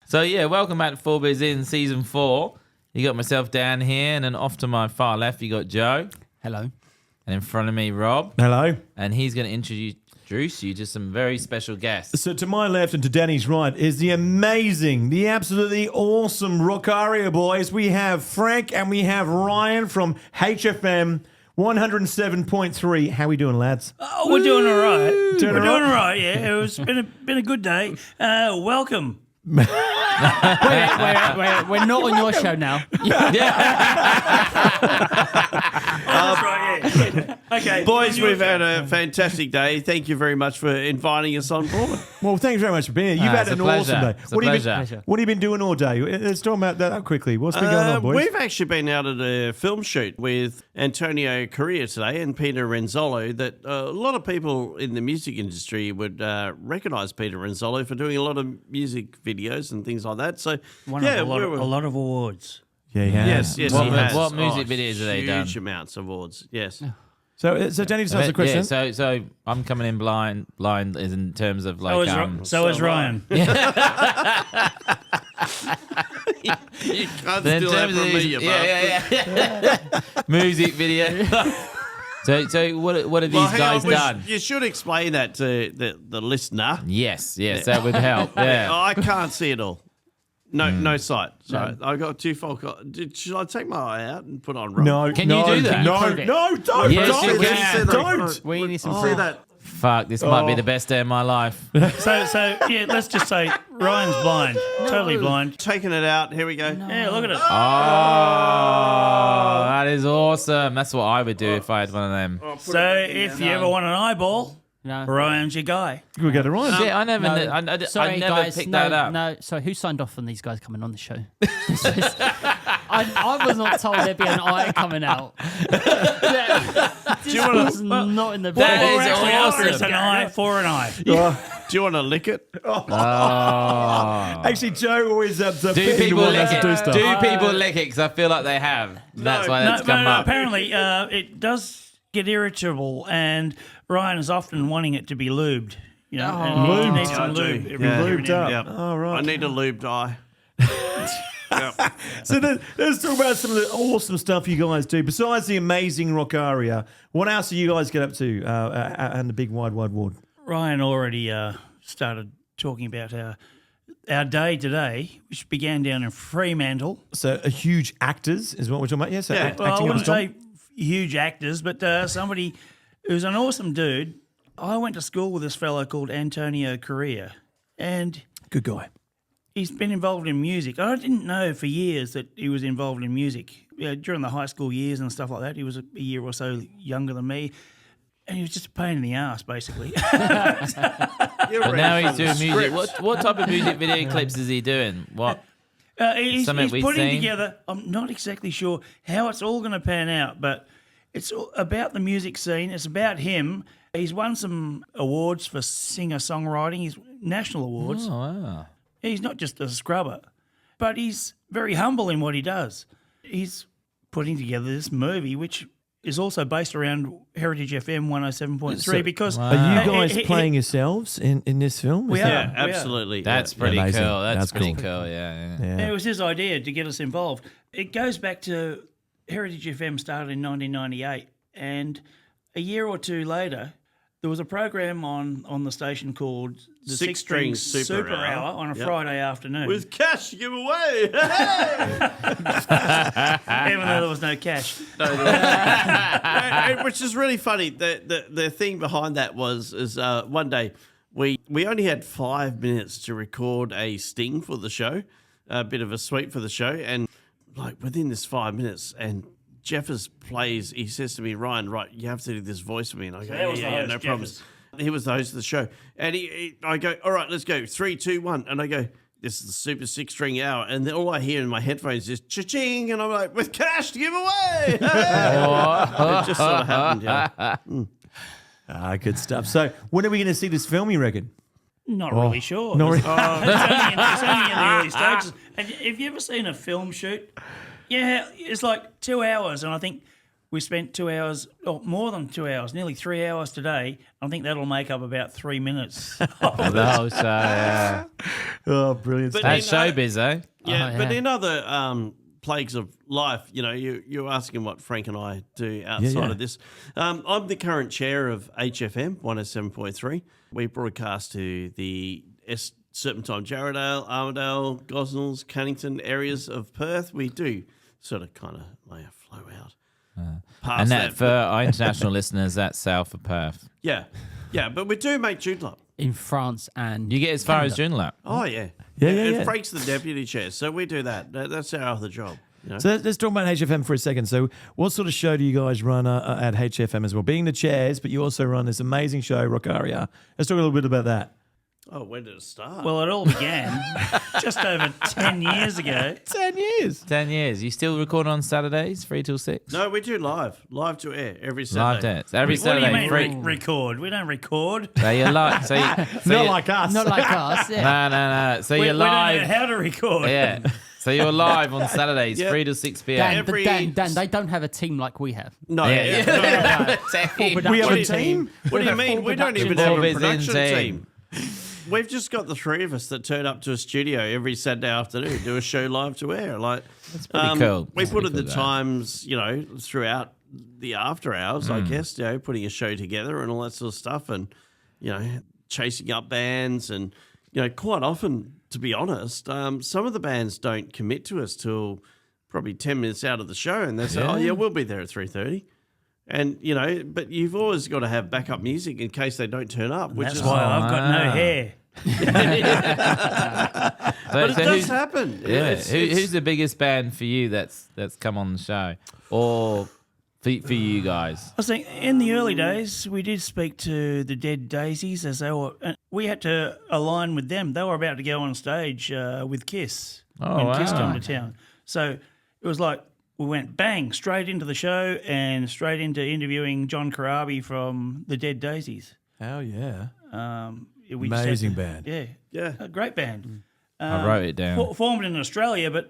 So, yeah, welcome back to 4Beerzin Season 4. You got myself down here, and then off to my far left, you got Joe. Hello. And in front of me, Rob. Hello. And he's going to introduce you to some very special guests. So to my left and to Danny's right is the amazing, the absolutely awesome ROCKARIA boys. We have Frank and we have Ryan from HFM 107.3. How we doing, lads? Oh, we're doing all right. Doing We're all doing all right, yeah. It's been a good day. Welcome. Wait, we're not on your show now. That's right, yeah. Okay. Boys, we've had a fantastic day. Thank you very much for inviting us on board. Well, thanks very much for being here. You've had it's an a pleasure. awesome day. It's a pleasure. What have you been doing all day? Let's talk about that quickly. What's been going on, boys? We've actually been out at a film shoot with Antonio Correa today and Peter Renzolo that a lot of people in the music industry would recognise Peter Renzolo for doing a lot of music videos and things like that. So, Won a lot of awards. Yeah, he has. Yes, What- he has. what music videos have they done? Huge amounts of awards, yes. So Danny just asked a question. Yeah, so I'm coming in blind is in terms of like... So is Ryan. You can't in steal that terms from of me, these- you yeah. music video. So what have these guys done? You should explain that to the listener. Yes, that would help. Yeah. I can't see it all. No sight. Sorry, I got too far. Should I take my eye out and put on? No, Can you do that? No, don't. Yes, you can. Don't. We need some See proof. that? Fuck, this might be the best day of my life. So yeah, let's just say Ryan's blind. Totally blind. Taking it out. Here we go. Yeah, look at it. Oh, that is awesome. That's what I would do if I had one of them. So if you ever want an eyeball, No. Ryan's your guy. We'll go to Ryan. Yeah, I never, Sorry, I never guys. picked No, that up. no. So who signed off on these guys coming on the show? I was not told there'd be an eye coming out. This was not in the That We're is actually after awesome. it's an eye for an eye. Do you want to lick it? Oh. Actually, Joe always Do people lick it? Do people lick it? Because I feel like they have. That's why that's come up. Apparently, it does get irritable, and Ryan is often wanting it to be lubed. You know, and he Lubed. needs some lube. Yeah. every now and Lubed then. up. Yeah. All right. I need a lubed eye. So let's talk about some of the awesome stuff you guys do. Besides the amazing ROCKARIA, what else do you guys get up to and the big wide world? Ryan already started talking about our day today, which began down in Fremantle. So huge actors is what we're talking about. Yes, Yeah. Well, I acting on wouldn't top. say huge actors, but somebody who's an awesome dude. I went to school with this fellow called Antonio Correa, and Good guy. he's been involved in music. I didn't know for years that he was involved in music. During the high school years and stuff like that, he was a year or so younger than me, and he was just a pain in the ass, basically. But now he's doing music. What type of music video clips is he doing? What? He's Something we've putting seen? together. I'm not exactly sure how it's all going to pan out, but it's about the music scene. It's about him. He's won some awards for singer-songwriting. He's national awards. Oh, wow. He's not just a scrubber, but he's very humble in what he does. He's putting together this movie, which is also based around Heritage FM 107.3 because Are you guys he- playing yourselves in this film? We Is are. that- Yeah, absolutely. That's pretty Amazing. cool. That's pretty cool. cool. Yeah. Yeah. It was his idea to get us involved. It goes back to Heritage FM started in 1998, and a year or two later, there was a program on the station called the Six String String Super Super Hour Hour. on a Yep. Friday afternoon. With cash to give away. Even though there was no cash. Which is really funny. The thing behind that was one day we only had 5 minutes to record a sting for the show, a bit of a sweep for the show, and like within this 5 minutes, and Jeffers plays. He says to me, "Ryan, right, you have to do this voice for me." And I go, that was the "Yeah, host, no problems." Jeffers. He was the host of the show, and I go, "All right, let's go. 3, 2, 1," and I go, "This is the Super 6-string hour," and then all I hear in my headphones is cha-ching, and I'm like, "With cash to give away!" It just sort of happened, yeah. Good stuff. So when are we going to see this film, you reckon? Not really sure. Not really- It's only in the early stages. Have you ever seen a film shoot? Yeah, it's like 2 hours, and I think we spent 2 hours, or more than 2 hours, nearly 3 hours today. I think that'll make up about 3 minutes. No, so, Oh, brilliant. But That's in, showbiz, eh? yeah, Oh, but yeah. in other plagues of life, you're asking what Frank and I do outside of this. I'm the current chair of HFM 107.3. We broadcast to the Serpentine, Jarrahdale, Armidale, Gosnells, Cunnington areas of Perth. We do sort of kind of flow out. Past And that for our international listeners, that's south of Perth. Yeah, but we do make Joondalup. In France and You get as far as Joondalup. Oh, yeah. Yeah. And Frank's the deputy chair, so we do that. That's our other job. So let's talk about HFM for a second. So what sort of show do you guys run at HFM as well? Being the chairs, but you also run this amazing show, Rockaria. Let's talk a little bit about that. Oh, when did it start? Well, it all began just over 10 years ago. 10 years. 10 years. You still record on Saturdays, 3 till 6? No, we do live to air every Live Saturday. dance. Every What do you Saturday. mean Free. record? We don't record. So you're live. So Not like us. not like us. Yeah. No. So We you're don't know live. how to record. Yeah. So you're live on Saturdays, Yep. 3 to 6 p.m. Dan, Every- Dan, they don't have a team like we have. No, Yeah. Production We have a team. team. What do you mean? We don't even have a 4Beerzin production team. team. We've just got the three of us that turn up to a studio every Saturday afternoon, do a show live to air. Like that's pretty cool. We That's put pretty at the cool, times, throughout the after hours, I guess, putting a show together and all that sort of stuff, and chasing up bands, and quite often, to be honest, some of the bands don't commit to us till probably 10 minutes out of the show, and they say, "Oh yeah, we'll be there at 3:30." And but you've always got to have backup music in case they don't turn up, which That's is why I've got no hair. But it does happen. Yeah. It's- Who's the biggest band for you that's come on the show, or for you guys? I think in the early days, we did speak to the Dead Daisies as they were. We had to align with them. They were about to go on stage with Kiss when Kiss wow. come to town. So it was like we went bang straight into the show and straight into interviewing John Karabi from the Dead Daisies. Oh, yeah. We just had Amazing to- band. Yeah, a great band. I wrote it down. Formed in Australia, but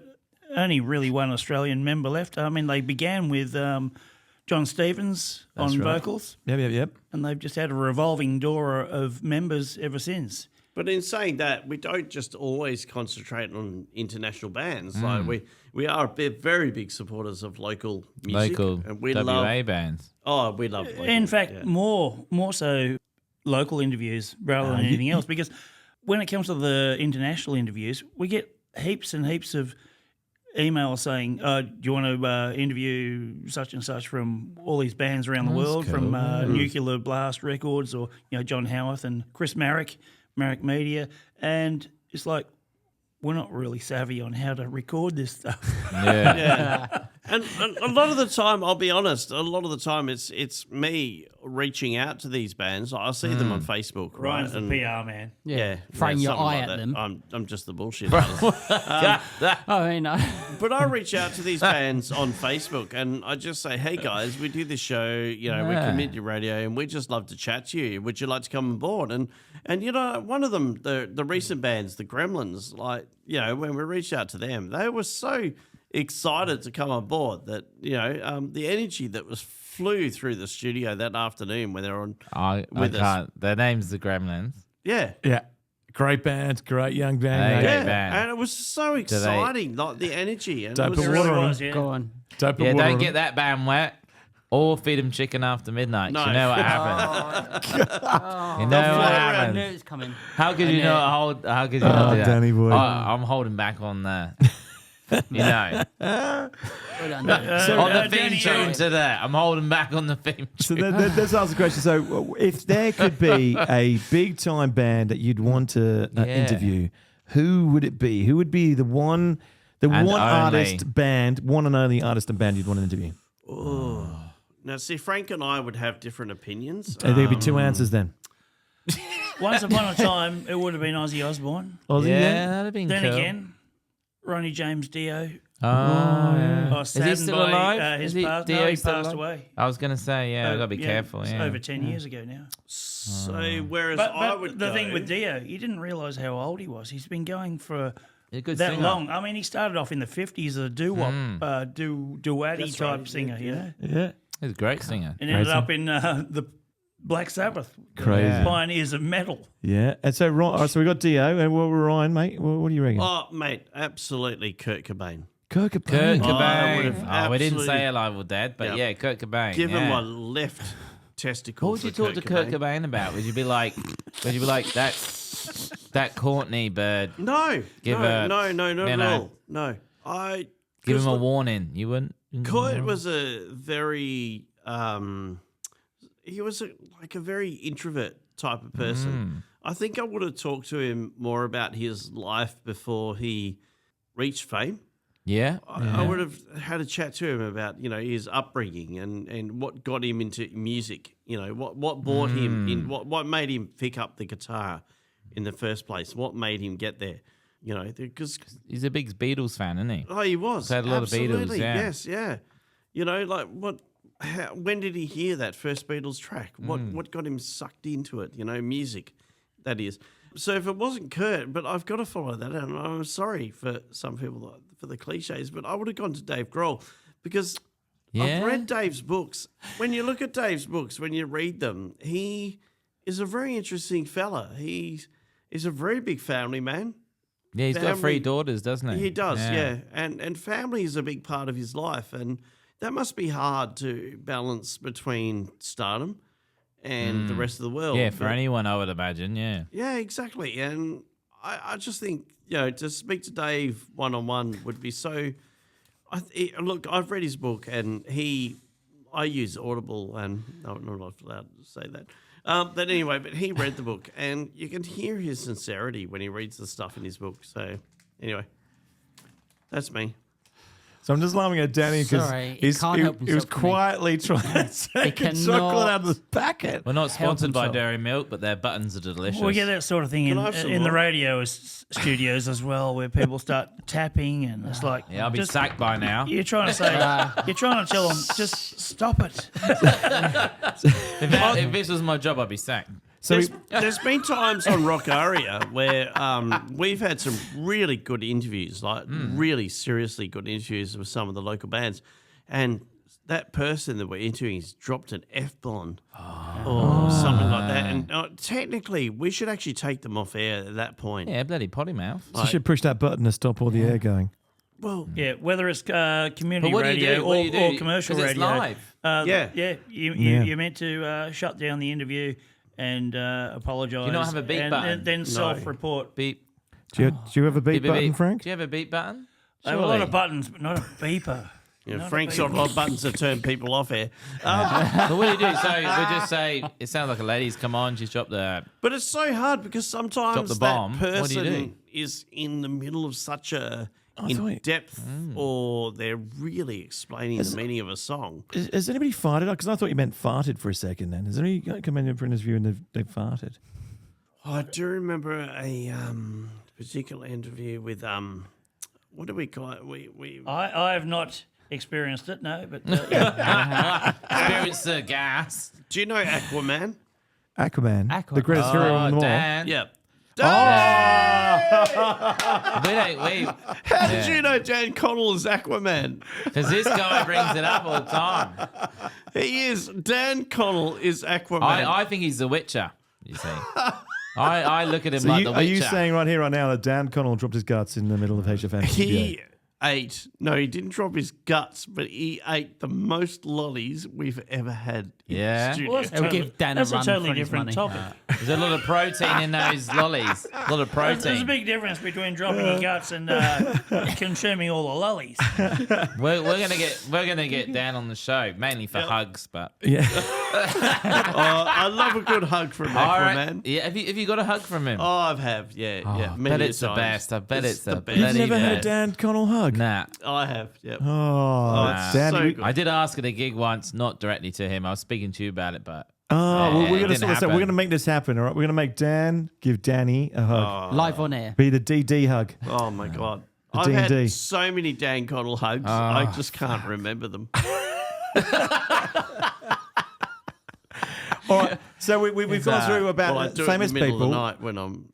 only really one Australian member left. I mean, they began with John Stevens on right. vocals, Yep. and they've just had a revolving door of members ever since. But in saying that, we don't just always concentrate on international bands. Like we are very big supporters of local music. Local and we WA love. bands. Oh, we love. Local, In fact, yeah. more so local interviews rather than anything else, because when it comes to the international interviews, we get heaps and heaps of emails saying, do you want to interview such and such from all these bands around the world, from Nuclear Blast Records, or John Howarth and Chris Marrick Media, and it's like, we're not really savvy on how to record this stuff. Yeah. Yeah. And a lot of the time, I'll be honest, a lot of the time it's me reaching out to these bands. I see them on Facebook, right? Ryan's the PR man. Yeah, Throwing your something eye like at that. them. I'm just the bullshit artist. Oh, you know. But I reach out to these bands on Facebook and I just say, hey guys, we do this show, we community radio and we just love to chat to you. Would you like to come on board? And one of them, the recent bands, the Gremlins, like, when we reached out to them, they were so excited to come on board that, the energy that flew through the studio that afternoon when they were on I with us. can't. Their name's the Gremlins. Yeah. Yeah. Great band. Great young Hey, band. great Yeah, band. and it was so exciting, like the energy. And Don't it was put It water really on was, it. yeah. Go on. Don't put Yeah, water don't on get it. that band wet or feed them chicken after midnight. No. You know what happens. You know what I happens. knew it was coming. How could I you knew not it. hold? How could you not do that? Danny boy. I'm holding back on the. Well done. on the theme Danny, tune to that. I'm holding back on the theme So tune. let's ask the question. So, if there could be a big time band that you'd want to interview, who would it be? Who would be the one And artist band, one and only artist and band you'd want to interview? Now, see, Frank and I would have different opinions. There'd be two answers then. Once upon a time, it would have been Ozzy Osbourne. Ozzy, Yeah, that'd have been Then cool. again, Ronnie James Dio. Oh, yeah. I was Is he saddened still by, alive? his Is he, pass. No, Dio he still passed alive? away. I was going to say, yeah, I've got to be careful. It's Yeah. over 10 years ago now. So, whereas But, I would the go, thing with Dio, you didn't realise how old he was. He's been going for He's a good that singer. long. I mean, he started off in the 50s as a doo-wop, duetty That's type right, singer, yeah. Yeah. He's a great singer. and ended up in the Black Sabbath. Crazy. Pioneers of metal. Yeah. And so, all right, so we got Dio. And what Ryan, mate? What do you reckon? Oh, mate, absolutely Kurt Cobain. Kurt Kurt Cobain. Cobain. would've We didn't absolutely- say Alive or Dead, but Yep. yeah, Kurt Cobain. Give yeah. him my left testicle. What would you talk to Kurt Cobain about? Would you be like, that Courtney bird? No, Give no, a- not you at know, all. No, Give him a look, warning. You wouldn't? Kurt was a very he was like a very introvert type of person. I think I would have talked to him more about his life before he reached fame. Yeah. I would have had a chat to him about, his upbringing and what got him into music. What brought him in, what made him pick up the guitar in the first place. What made him get there? Because He's a big Beatles fan, isn't he? he was. Had a lot of Beatles, Absolutely, yeah. Yes, yeah. When did he hear that first Beatles track? What got him sucked into it? Music, that is. So if it wasn't Kurt, but I've got to follow that, and I'm sorry for some people for the cliches, but I would have gone to Dave Grohl because I've read Dave's books. When you look at Dave's books, when you read them, he is a very interesting fella. He's a very big family man. Yeah, he's got Family- 3 daughters, doesn't he? He does, yeah. And family is a big part of his life, and that must be hard to balance between stardom and the rest of the world. Yeah, for But- anyone, I would imagine, yeah. Yeah, exactly. And I just think, to speak to Dave one-on-one would be so... Look, I've read his book, and I use Audible, and no, I'm not allowed to say that. But anyway, but he read the book, and you can hear his sincerity when he reads the stuff in his book. So anyway, that's me. So I'm just laughing at Danny because Sorry, he can't help he was himself, can he? quietly trying to take a cannot chocolate out of the packet. We're not sponsored by himself. Dairy Milk, but their buttons are delicious. We get that sort of thing Can I have some in the more? radio studios as well, where people start tapping, and it's like, Yeah, I'll be just- sacked by now. You're trying to say, you're trying to tell them, just stop it. If this was my job, I'd be sacked. So There's been times on Rockaria where we've had some really good interviews, like really seriously good interviews with some of the local bands, and that person that we're interviewing has dropped an F-bomb or something like that. And technically, we should actually take them off air at that point. Yeah, bloody potty mouth. you should push that button to stop all the air going. Well, Yeah, whether it's community But what do you radio do? What do you do? or commercial 'Cause it's radio. live. Yeah. You're meant to shut down the interview and apologise. Do you not have a beep and, button? And then self-report. Beep. Do you have a beep Beep, beep, button, beep. Frank? Do you have a beep button? I have a lot Surely. of buttons, but not a beeper. Frank's got a lot of buttons to turn people off air. But what do you do? So we just say, it sounds like a lady's come on, she's dropped the... But it's so hard because Drop sometimes the that bomb. What do you person do? is in the middle of such a I thought- in-depth or they're really explaining the meaning of a song. Has anybody farted? Because I thought you meant farted for a second then. Has anybody come in for an interview and they've farted? I do remember a particular interview with what do we call it? We I have not experienced it, no, but Experience the gas. do you know Aquaman? Aquaman. The greatest hero Oh, on the wall. Dan. Yep. We How did you know Dan Connell is Aquaman? because this guy brings it up all the time. He is. Dan Connell is Aquaman. I think he's the Witcher, you see. I look at him So like the are Witcher. you saying right here, right now, that Dan Connell dropped his guts in the middle of HFM? He ate. No, he didn't drop his guts, but he ate the most lollies we've ever had. Yeah? In the studio. Well, that's It'll give Dan a that's run a totally for his different money. topic. There's a lot of protein in those lollies. A lot of There's a protein. big difference between dropping your guts and consuming all the lollies. We're gonna get Dan on the show, mainly for hugs, but I love a good hug from all Aquaman. right. Yeah, have you got a hug from him? Oh, I have. Yeah. I Many bet it's the times. best. I bet it's the best. You've bloody never had a best. Dan Connell hug? Nah. I have. Yep. Oh, it's Dan. so we- good. I did ask at a gig once, not directly to him. I was speaking to you about it, but well, we're it going to didn't sort this out. happen. We're going to make this happen, all right? We're going to make Dan give Danny a hug. Live on air. Be the DD hug. Oh my god. The I've D&D. had so many Dan Connell hugs. I just can't remember them. All right. So we've gone through about Well, I do famous it in the middle people. of the night when I'm.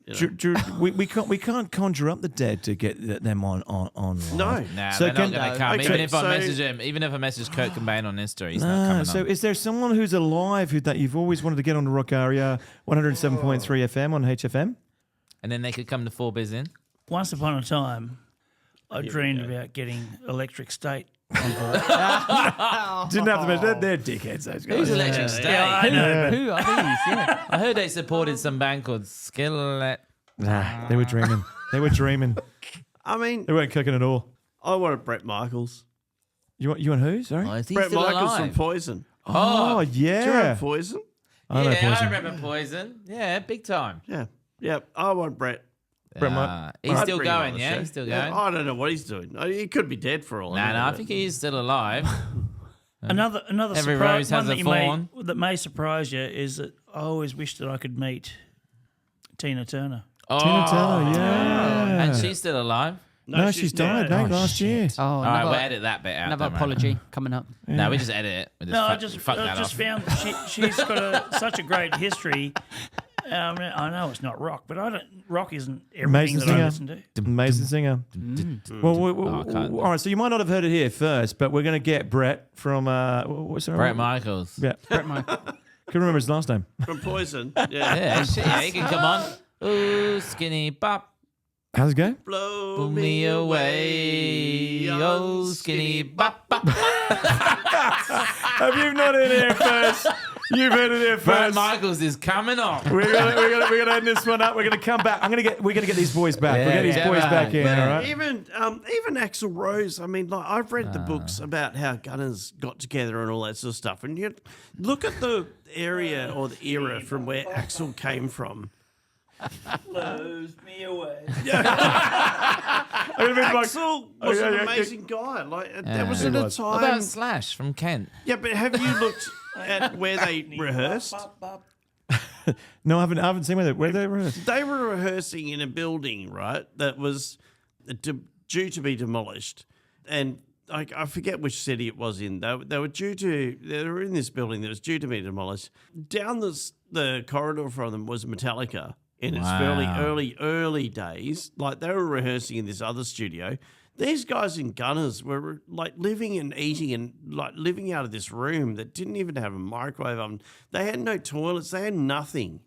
We can't conjure up the dead to get them on. No. Nah, So they're can- not going to come. Okay, Even if I so- message him, even if I message Kurt Cobain on Insta, he's not coming So on. is there someone who's alive that you've always wanted to get on the Rockaria 107.3 FM on HFM? And then they could come to 4Beerzin. Once upon a time, I dreamed about getting Electric State. Didn't have to mention they're dickheads. Those guys. Who's Electric State? Yeah, I know. Who are these? Yeah. I heard they supported some band called Skillet. Nah, they were dreaming. They were dreaming. I mean, They weren't cooking at all. I wanted Brett Michaels. You want who? Sorry. Oh, is he Brett still Michaels alive? from Poison. Oh Do you remember yeah. Poison? I know Yeah, I Poison. remember Poison. Yeah, big time. Yeah. I want Brett. Brett Mike- He's I'd still bring him on going, the yeah? show. He's still Yeah, going? I don't know what he's doing. He could be dead for all I know. No, I but- think he is still alive. Another Every rose surprise, has one a that may surprise you is that I always wished that I could meet Tina Turner. Oh, Tina Turner, yeah. And she's still alive. No, she's died dead. last year. Oh, All right, we'll another, edit that bit out. another don't worry. apology coming up. No, we just edit it. We just No, fuck I that just off. found that she's got such a great history. I know it's not rock, but rock isn't everything Amazing that I singer. listen to. Amazing singer. Well, I can't. all right. So you might not have heard it here first, but we're going to get Brett from what's her Brett name? Michaels. Yeah, Brett Michael. couldn't remember his last name. From Poison. Yeah. Yeah, shit, yeah, he can come on. Ooh, skinny bop, How's it go? Blow pull me away. Oh, skinny bop, bop. Have you not heard it here first? You've heard it here Brett first. Michaels is coming on. We're gonna end this one up. We're gonna come back. We're gonna get these boys back. We'll get these boys back in. All right. Even Axl Rose. I mean, like I've read the books about how Gunners got together and all that sort of stuff. And you look at the area or the era from where Axl came from. Blows me away. Axl was an yeah. amazing guy. Like there was at He a was. What time. about Slash from Kent? Yeah, but have you looked at where they rehearsed? No, I haven't seen where they were. They were rehearsing in a building, right, that was due to be demolished. And I forget which city it was in. They were in this building that was due to be demolished. Down the corridor from them was Metallica in its fairly early days. Like they were rehearsing in this other studio. These guys in Gunners were like living and eating and like living out of this room that didn't even have a microwave oven. They had no toilets. They had nothing.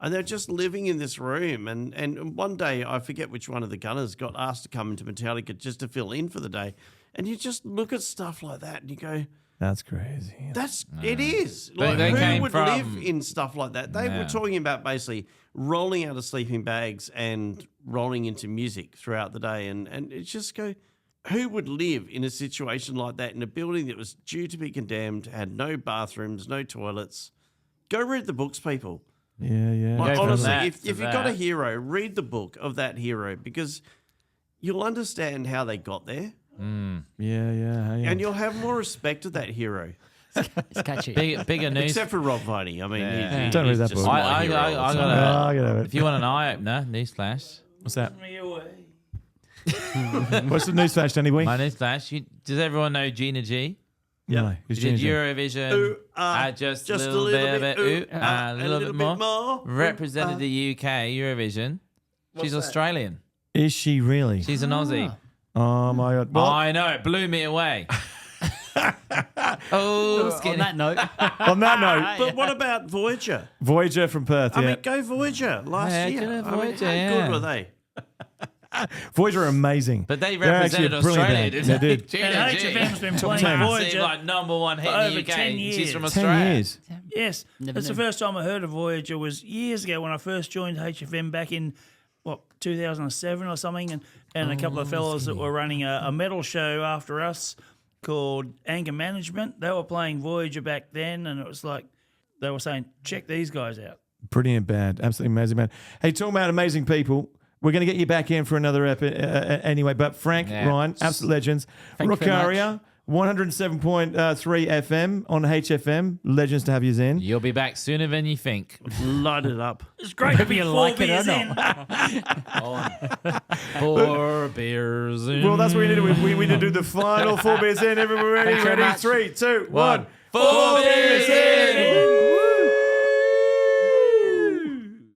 And they're just living in this room. And one day, I forget which one of the Gunners got asked to come into Metallica just to fill in for the day. And you just look at stuff like that and you go, That's crazy. it is. But Like, they who came would from- live in stuff like that? They were talking about basically rolling out of sleeping bags and rolling into music throughout the day. And it's just go, who would live in a situation like that in a building that was due to be condemned, had no bathrooms, no toilets? Go read the books, people. Yeah. Like, Go from honestly, that if to you've got a that. hero, read the book of that hero because you'll understand how they got there Yeah. and you'll have more respect to that hero. It's catchy. Bigger news. Except for Rob Viney. I mean, Yeah. Don't read he's that just book. my I hero. got I get it. if you want an eye opener, newsflash. What's that? Me away. What's the news flash, Danny Wee? My newsflash. Does everyone know Gina G? No, who's She did Ginger? Eurovision. Ooh, just a little bit. A little bit more. Represented the UK Eurovision. She's that? Australian. Is she really? She's an Aussie. Oh my God! Well, I know. It blew me away. Oh, On skinny. that note, on that note, But what about Voyager? Voyager from Perth. I Yeah, mean, go Voyager last Yeah, year. good I mean, Voyager, how yeah. good were they? Voyager are amazing. But they They're actually represented a brilliant Australia, band. didn't They they? did. Gina And G. HFM's been Top playing 10. Voyager. Like #1 hit For in over the UK. 10 She's from years. 10 Australia. years. Yes, Never that's the knew. first time I heard of Voyager was years ago when I first joined HFM back in 2007 or something, and a couple of fellas that were running a metal show after us called Anger Management. They were playing Voyager back then, and it was like they were saying, "Check these guys out." Brilliant band. Absolutely amazing band. Hey, talking about amazing people, we're going to get you back in for another anyway. But Frank, Yeah. Ryan, absolute legends. Thank you very Rockaria, 107.3 FM on HFM. Legends to have you in. You'll be back sooner than you think. Light it up. It's great to be you like it or 4Beerzin. Well, that's what we need to do. We need to do the final 4 beers in. Everyone ready? Thanks very Ready? much. 3, 2, 1. 4 Beerzin.